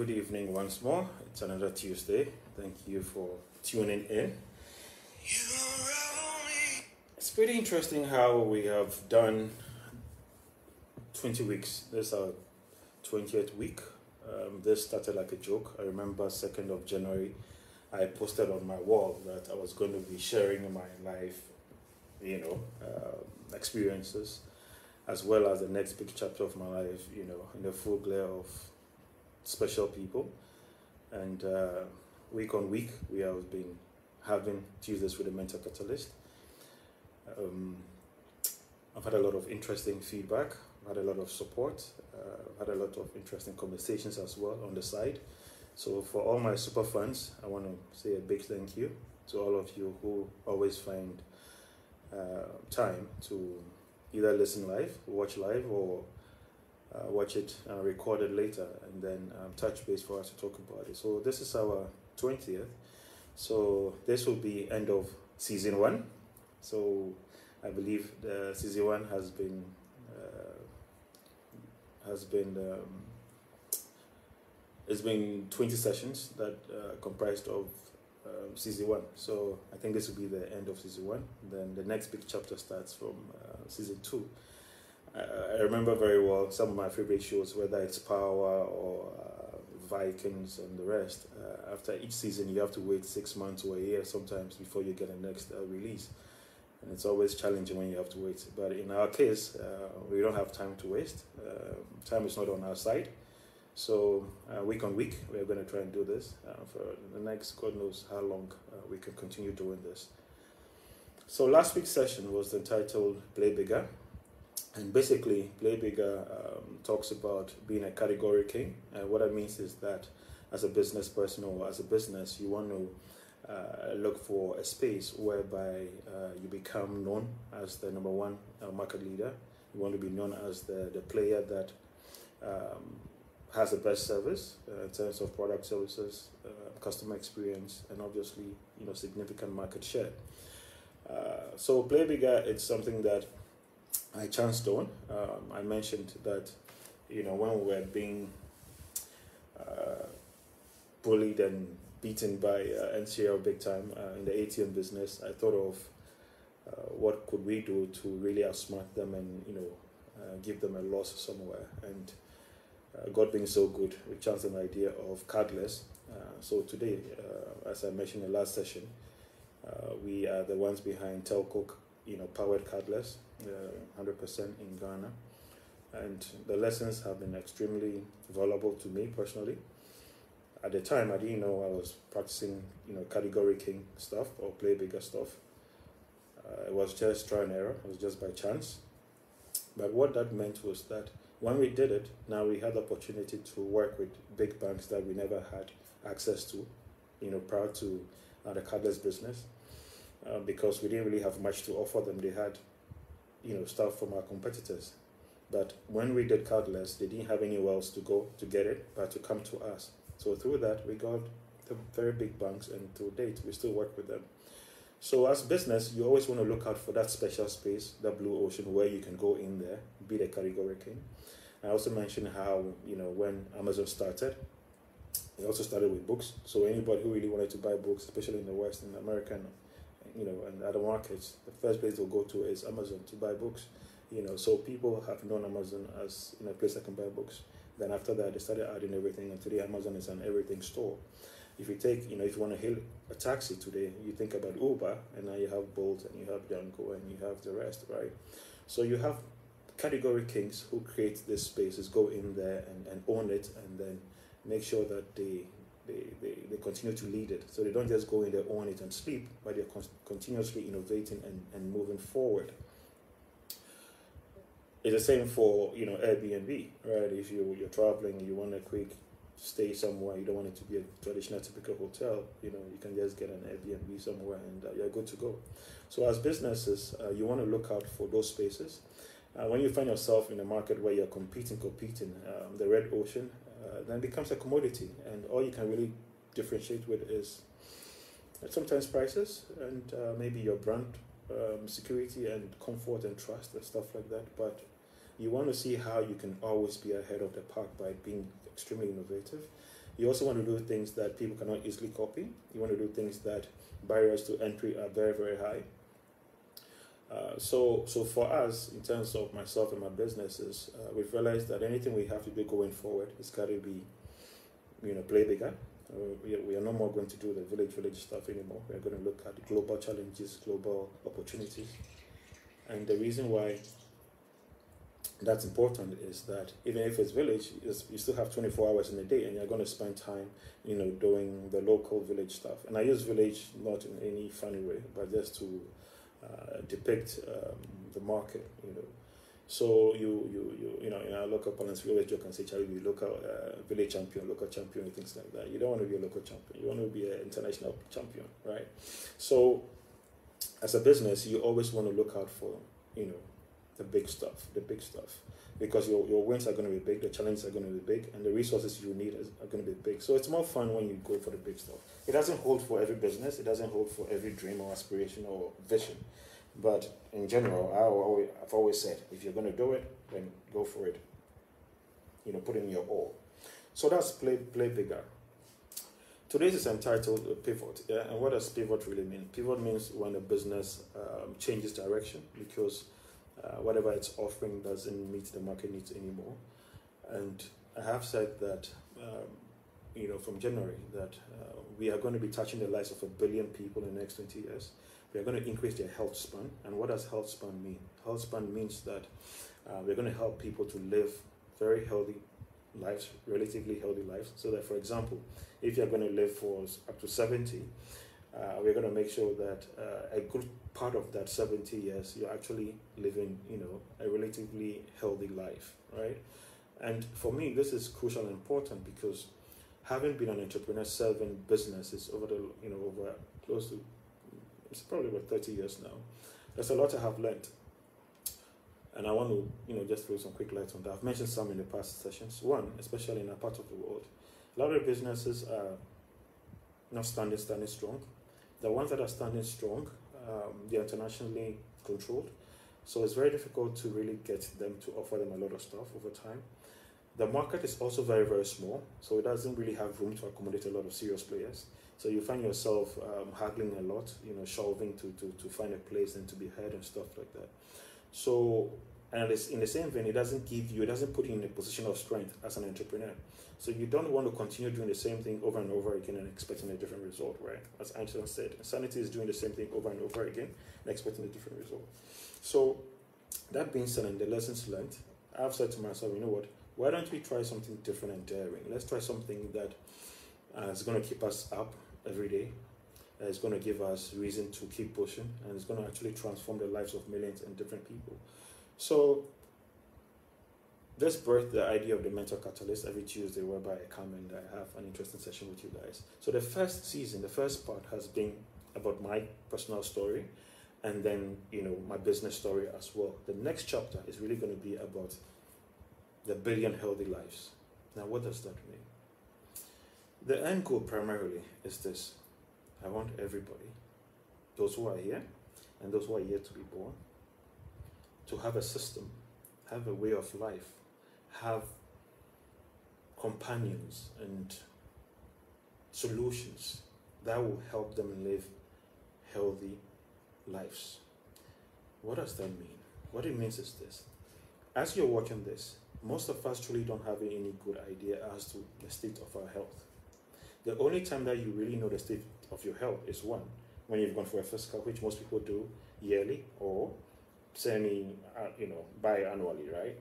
good evening once more. It's another Tuesday. Thank you for tuning in. It's pretty interesting how we have done 20 weeks. This is our 20th week. This started like a joke. I remember 2nd of January, I posted on my wall that I was going to be sharing my life, experiences, as well as the next big chapter of my life, in the full glare of special people. And week on week, we have been having Tuesdays with a Mental Catalyst. I've had a lot of interesting feedback, I've had a lot of support, had a lot of interesting conversations as well on the side. So for all my super fans, I want to say a big thank you to all of you who always find time to either listen live, watch live, or watch it recorded later, and then touch base for us to talk about it. So this is our 20th. So this will be end of season 1. So I believe the season 1 has been it's been 20 sessions that comprised of season 1. So I think this will be the end of season 1. Then the next big chapter starts from season 2. I remember very well some of my favorite shows, whether it's Power or Vikings and the rest. After each season, you have to wait 6 months or a year sometimes before you get the next release. And it's always challenging when you have to wait. But in our case, we don't have time to waste. Time is not on our side. So week on week, we're going to try and do this for the next, God knows how long we can continue doing this. So last week's session was entitled Play Bigger. And basically, Play Bigger talks about being a category king. What that means is that as a business person or as a business, you want to look for a space whereby you become known as the number one market leader. You want to be known as the player that has the best service in terms of product, services, customer experience, and obviously, significant market share. So Play Bigger, it's something that I chanced on. I mentioned that, when we were being bullied and beaten by NCL big time in the ATM business, I thought of what could we do to really outsmart them and, give them a loss somewhere. And God being so good, we chanced an idea of cardless. So today, as I mentioned in the last session, we are the ones behind Telco, powered cardless, 100% in Ghana. And the lessons have been extremely valuable to me personally. At the time, I didn't know I was practicing, category king stuff or Play Bigger stuff. It was just trial and error. It was just by chance. But what that meant was that when we did it, now we had the opportunity to work with big banks that we never had access to, prior to the cardless business. Because we didn't really have much to offer them. They had, stuff from our competitors. But when we did cardless, they didn't have anywhere else to go to get it, but to come to us. So through that, we got the very big banks, and to date, we still work with them. So as business, you always want to look out for that special space, that blue ocean, where you can go in there, be the category king. I also mentioned how, when Amazon started, it also started with books. So anybody who really wanted to buy books, especially in the West, in America, and other markets, the first place they'll go to is Amazon to buy books. So people have known Amazon as a place that can buy books. Then after that, they started adding everything, and today Amazon is an everything store. If you take, if you want to hail a taxi today, you think about Uber, and now you have Bolt, and you have Django, and you have the rest, right? So you have category kings who create these spaces, go in there and own it, and then make sure that they continue to lead it. So they don't just go in there, own it, and sleep, but they're continuously innovating and moving forward. It's the same for Airbnb, right? If you're traveling, you want a quick stay somewhere, you don't want it to be a traditional typical hotel, you can just get an Airbnb somewhere and you're good to go. So as businesses, you want to look out for those spaces. When you find yourself in a market where you're competing, the red ocean then becomes a commodity, and all you can really differentiate with is sometimes prices and maybe your brand security and comfort and trust and stuff like that. But you want to see how you can always be ahead of the pack by being extremely innovative You also want to do things that people cannot easily copy. You want to do things that barriers to entry are very, very high. So for us, in terms of myself and my businesses, we've realized that anything we have to do going forward is got to be, play bigger. We are no more going to do the village stuff anymore. We are going to look at the global challenges, global opportunities. And the reason why that's important is that even if it's village, you still have 24 hours in a day, and you're going to spend time, doing the local village stuff. And I use village not in any funny way, but just to depict the market, So you in our local parlance, we always joke and say, "Charlie, be local village champion, local champion, and things like that." You don't want to be a local champion. You want to be an international champion, right? So, as a business, you always want to look out for, the big stuff, because your wins are going to be big, the challenges are going to be big, and the resources you need are going to be big. So it's more fun when you go for the big stuff. It doesn't hold for every business. It doesn't hold for every dream or aspiration or vision. But in general, I've always said, if you're going to do it, then go for it. Put in your all. So that's play bigger. Today's is entitled Pivot. Yeah? And what does pivot really mean? Pivot means when a business changes direction because whatever it's offering doesn't meet the market needs anymore. And I have said that, from January, that we are going to be touching the lives of 1 billion people in the next 20 years. We are going to increase their health span. And what does health span mean? Health span means that we're going to help people to live very healthy lives, relatively healthy lives. So that, for example, if you're going to live for up to 70, we're going to make sure that a good part of that 70 years, you're actually living, a relatively healthy life, right? And for me, this is crucial and important because having been an entrepreneur serving businesses over close to, it's probably about 30 years now, there's a lot I have learned. And I want to, just throw some quick light on that. I've mentioned some in the past sessions. One, especially in our part of the world, a lot of businesses are not standing strong. The ones that are standing strong, they're internationally controlled. So it's very difficult to really get them to offer them a lot of stuff over time. The market is also very, very small, so it doesn't really have room to accommodate a lot of serious players. So you find yourself haggling a lot, shelving to find a place and to be heard and stuff like that. So, and it's in the same vein, it doesn't put you in a position of strength as an entrepreneur. So you don't want to continue doing the same thing over and over again and expecting a different result, right? As Einstein said, insanity is doing the same thing over and over again and expecting a different result. So that being said, and the lessons learned, I've said to myself, you know what? Why don't we try something different and daring? Let's try something that is going to keep us up every day. It's going to give us reason to keep pushing, and it's going to actually transform the lives of millions and different people. So this birthed the idea of the mental catalyst every Tuesday, whereby I come and I have an interesting session with you guys. So the first season, the first part has been about my personal story, and then my business story as well. The next chapter is really going to be about the 1 billion healthy lives. Now, what does that mean? The end goal primarily is this. I want everybody, those who are here and those who are yet to be born, to have a system, have a way of life, have companions and solutions that will help them live healthy lives. What does that mean? What it means is this. As you're watching this, most of us truly don't have any good idea as to the state of our health. The only time that you really know the state of your health is one, when you've gone for a physical, which most people do yearly or biannually, right?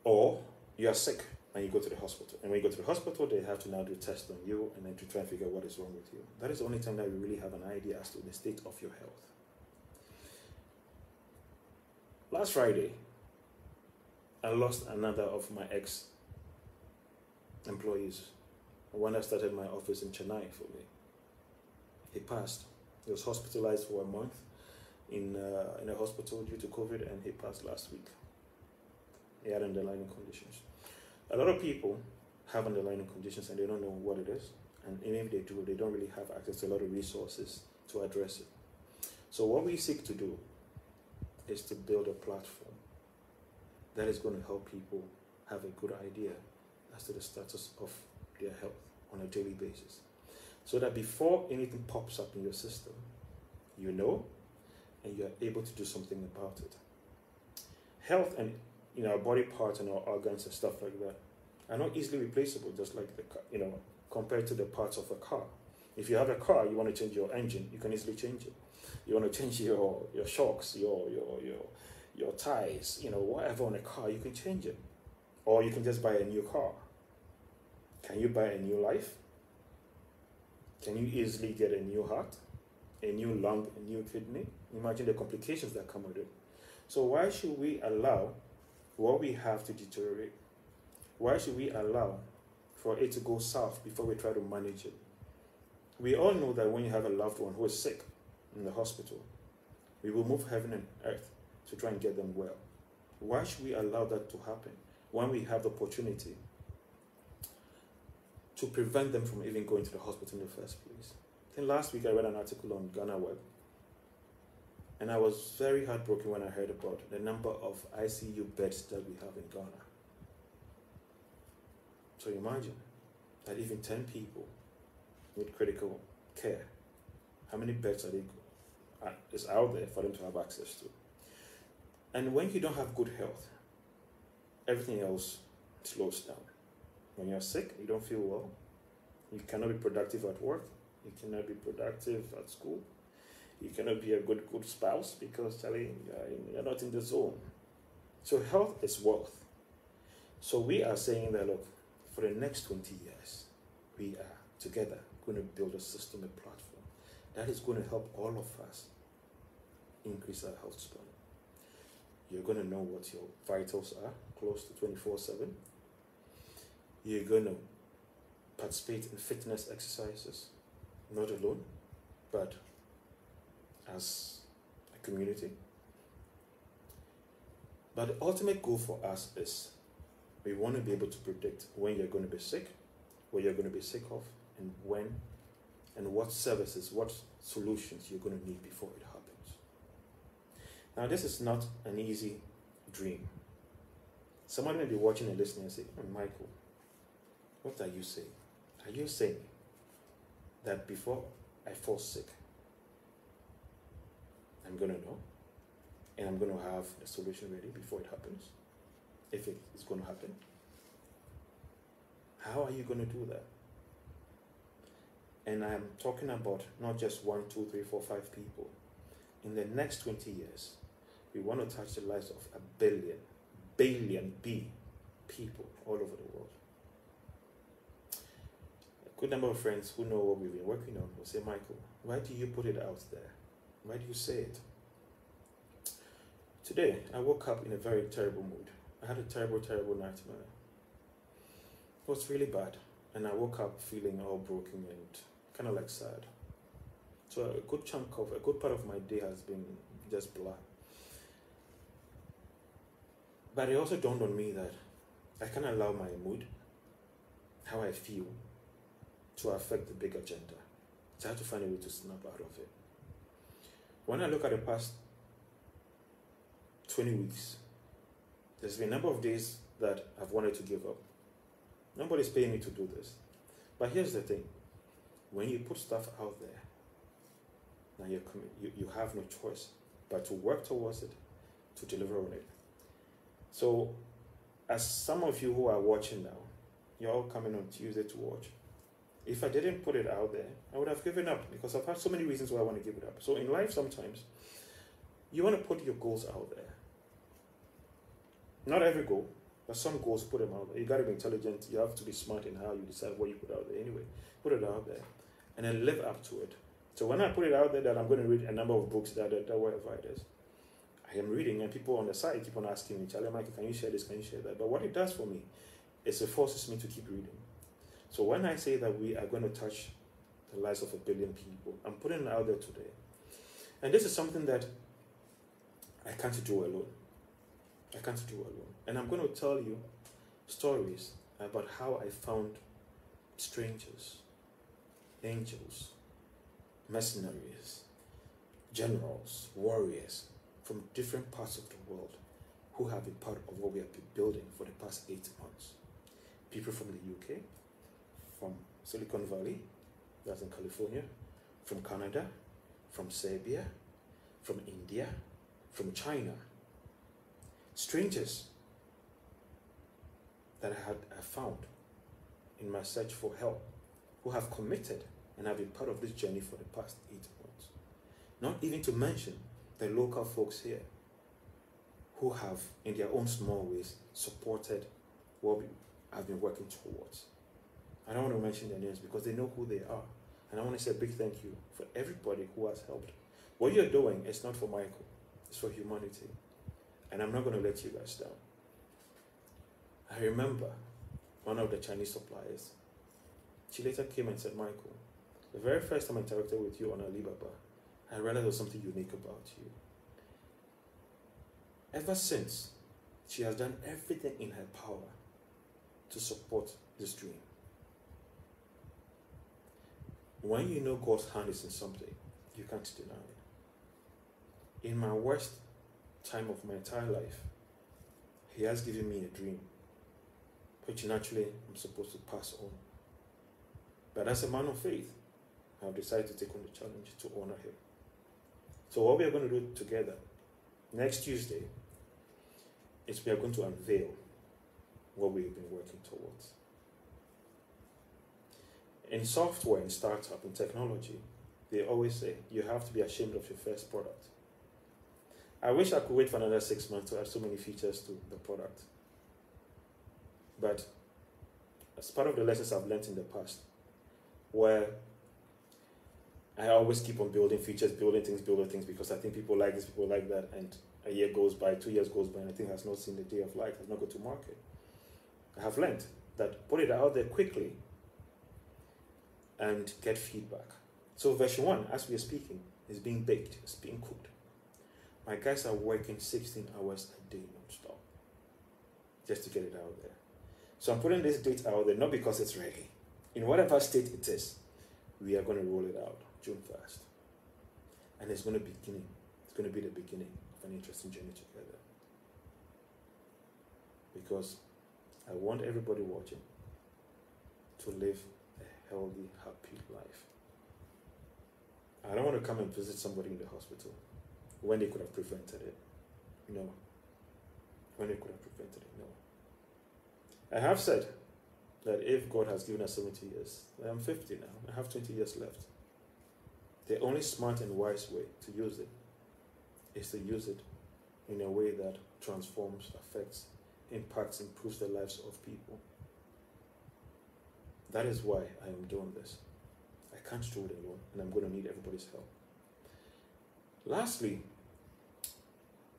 Or you are sick and you go to the hospital. And when you go to the hospital, they have to now do tests on you and then to try and figure out what is wrong with you. That is the only time that you really have an idea as to the state of your health. Last Friday, I lost another of my ex-employees, one that started my office in Chennai for me. He passed. He was hospitalized for a month in a hospital due to COVID, and he passed last week. He had underlying conditions. A lot of people have underlying conditions and they don't know what it is. And even if they do, they don't really have access to a lot of resources to address it. So what we seek to do is to build a platform that is going to help people have a good idea as to the status of their health on a daily basis. So that before anything pops up in your system, you know, and you are able to do something about it. Health and our body parts and our organs and stuff like that are not easily replaceable, just like compared to the parts of a car. If you have a car, you want to change your engine, you can easily change it. You want to change your shocks, your tires, whatever on a car, you can change it. Or you can just buy a new car. Can you buy a new life? Can you easily get a new heart, a new lung, a new kidney? Imagine the complications that come with it. So why should we allow what we have to deteriorate? Why should we allow for it to go south before we try to manage it? We all know that when you have a loved one who is sick in the hospital, we will move heaven and earth to try and get them well. Why should we allow that to happen when we have the opportunity to prevent them from even going to the hospital in the first place? I think last week I read an article on Ghana Web, and I was very heartbroken when I heard about the number of ICU beds that we have in Ghana. So imagine that even 10 people need critical care. How many beds is out there for them to have access to? And when you don't have good health, everything else slows down. When you're sick, you don't feel well, you cannot be productive at work, you cannot be productive at school, you cannot be a good spouse because you're not in the zone. So health is wealth. So we are saying that, look, for the next 20 years, we are together going to build a system, a platform that is going to help all of us increase our health span. You're going to know what your vitals are, close to 24/7. You're going to participate in fitness exercises, not alone, but as a community. But the ultimate goal for us is we want to be able to predict when you're going to be sick, what you're going to be sick of, and when, and what services, what solutions you're going to need before it happens. Now, this is not an easy dream. Someone may be watching and listening and say, "Oh, Michael, what are you saying? Are you saying that before I fall sick, I'm going to know, and I'm going to have a solution ready before it happens, if it is going to happen? How are you going to do that?" And I'm talking about not just 1, 2, 3, 4, 5 people. In the next 20 years, we want to touch the lives of a billion people all over the world. A good number of friends who know what we've been working on will say, "Michael, why do you put it out there? Why do you say it?" Today, I woke up in a very terrible mood. I had a terrible nightmare. It was really bad. And I woke up feeling all broken and kind of like sad. So a good part of my day has been just blah. But it also dawned on me that I can't allow my mood, how I feel, to affect the big agenda. So I have to find a way to snap out of it. When I look at the past 20 weeks, there's been a number of days that I've wanted to give up. Nobody's paying me to do this. But here's the thing. When you put stuff out there, now you have no choice but to work towards it, to deliver on it. So, as some of you who are watching now, you're all coming on Tuesday to watch. If I didn't put it out there, I would have given up because I've had so many reasons why I want to give it up. So in life, sometimes, you want to put your goals out there. Not every goal, but some goals, put them out there. You got to be intelligent. You have to be smart in how you decide what you put out there. Anyway, put it out there and then live up to it. So when I put it out there that I'm going to read a number of books that whatever it is, I am reading, and people on the side keep on asking me, "Charlie, Michael, can you share this? Can you share that?" But what it does for me is it forces me to keep reading. So when I say that we are going to touch the lives of a billion people, I'm putting it out there today. And this is something that I can't do alone. I can't do alone. And I'm going to tell you stories about how I found strangers, angels, mercenaries, generals, warriors from different parts of the world who have been part of what we have been building for the past 8 months. people from the UK, from Silicon Valley, that's in California, from Canada, from Serbia, from India, from China. Strangers that I found in my search for help, who have committed and have been part of this journey for the past 8 months. Not even to mention the local folks here who have, in their own small ways, supported what I've been working towards. I don't want to mention their names because they know who they are. And I want to say a big thank you for everybody who has helped. What you're doing is not for Michael, it's for humanity. And I'm not going to let you guys down. I remember one of the Chinese suppliers. She later came and said, Michael, the very first time I interacted with you on Alibaba, I realized there was something unique about you. Ever since, she has done everything in her power to support this dream. When you know God's hand is in something, you can't deny it. In my worst time of my entire life, He has given me a dream, which naturally I'm supposed to pass on. But as a man of faith, I've decided to take on the challenge to honor Him. So what we are going to do together next Tuesday is we are going to unveil what we've been working towards. In software, in startup, in technology, they always say you have to be ashamed of your first product. I wish I could wait for another 6 months to add so many features to the product. But as part of the lessons I've learned in the past, where I always keep on building features, building things, because I think people like this, people like that, and a year goes by, 2 years goes by, and I think has not seen the day of light, has not gone to market. I have learned that put it out there quickly and get feedback. So version 1, as we are speaking, is being baked, it's being cooked. My guys are working 16 hours a day non-stop just to get it out there. So I'm putting this date out there not because it's ready. In whatever state it is, we are going to roll it out June 1st. And it's going to be the beginning of an interesting journey together. Because I want everybody watching to live a healthy, happy life. I don't want to come and visit somebody in the hospital when they could have prevented it. No. When they could have prevented it, no. I have said that if God has given us 70 years, I'm 50 now, I have 20 years left. The only smart and wise way to use it is to use it in a way that transforms, affects, impacts, improves the lives of people. That is why I am doing this. I can't do it alone, and I'm going to need everybody's help. Lastly,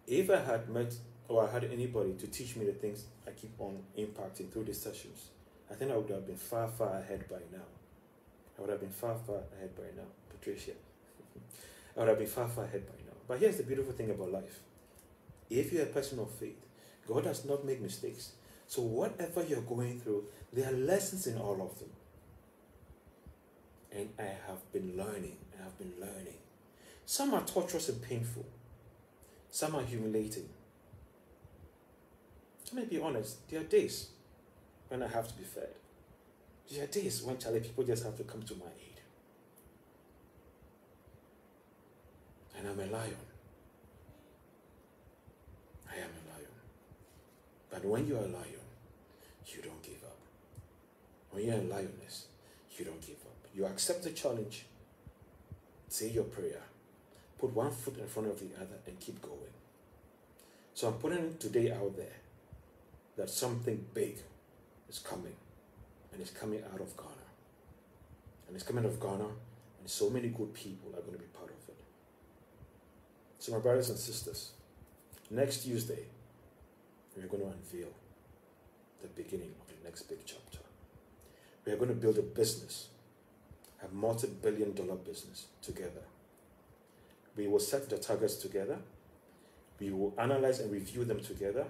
if I had met or I had anybody to teach me the things I keep on impacting through these sessions, I think I would have been far, far ahead by now. I would have been far, far ahead by now. Patricia. I would have been far, far ahead by now. But here's the beautiful thing about life. If you're a person of faith, God does not make mistakes. So whatever you're going through, there are lessons in all of them. And I have been learning. Some are torturous and painful. Some are humiliating. Let me be honest, there are days when I have to be fed. There are days when people just have to come to my aid. And I'm a lion. I am a lion. But when you're a lion, you don't give up. When you're a lioness, you don't give up. You accept the challenge, say your prayer, put one foot in front of the other, and keep going. So I'm putting today out there that something big is coming, and it's coming out of Ghana. And it's coming out of Ghana, and so many good people are going to be part of it. So my brothers and sisters, next Tuesday, we're going to unveil the beginning of the next big chapter. We are going to build a business, a multi-billion-dollar business together. We will set the targets together. We will analyze and review them together.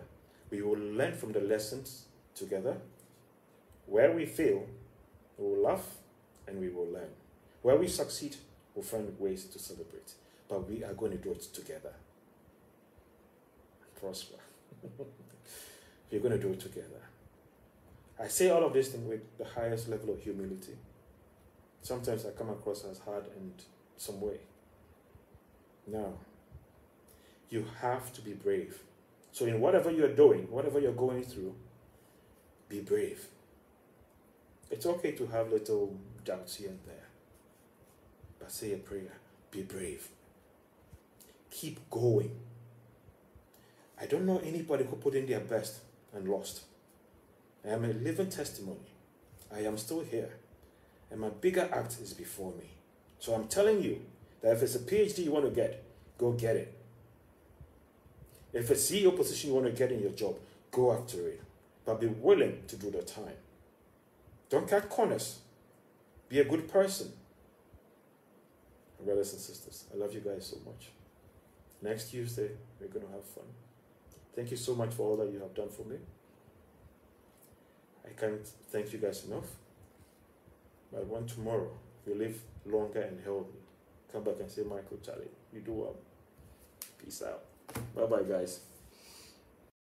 We will learn from the lessons together. Where we fail, we will laugh and we will learn. Where we succeed, we'll find ways to celebrate. But we are going to do it together. Prosper. We're going to do it together. I say all of this thing with the highest level of humility. Sometimes I come across as hard in some way. No. You have to be brave. So in whatever you're doing, whatever you're going through, be brave. It's okay to have little doubts here and there. But say a prayer. Be brave. Keep going. I don't know anybody who put in their best and lost. I am a living testimony. I am still here. And my bigger act is before me. So I'm telling you that if it's a PhD you want to get, go get it. If it's a CEO position you want to get in your job, go after it. But be willing to do the time. Don't cut corners. Be a good person. Brothers and sisters, I love you guys so much. Next Tuesday, we're going to have fun. Thank you so much for all that you have done for me. I can't thank you guys enough. But when tomorrow you live longer and healthy, come back and say, Michael, Charlie, you do well. Peace out. Bye-bye, guys.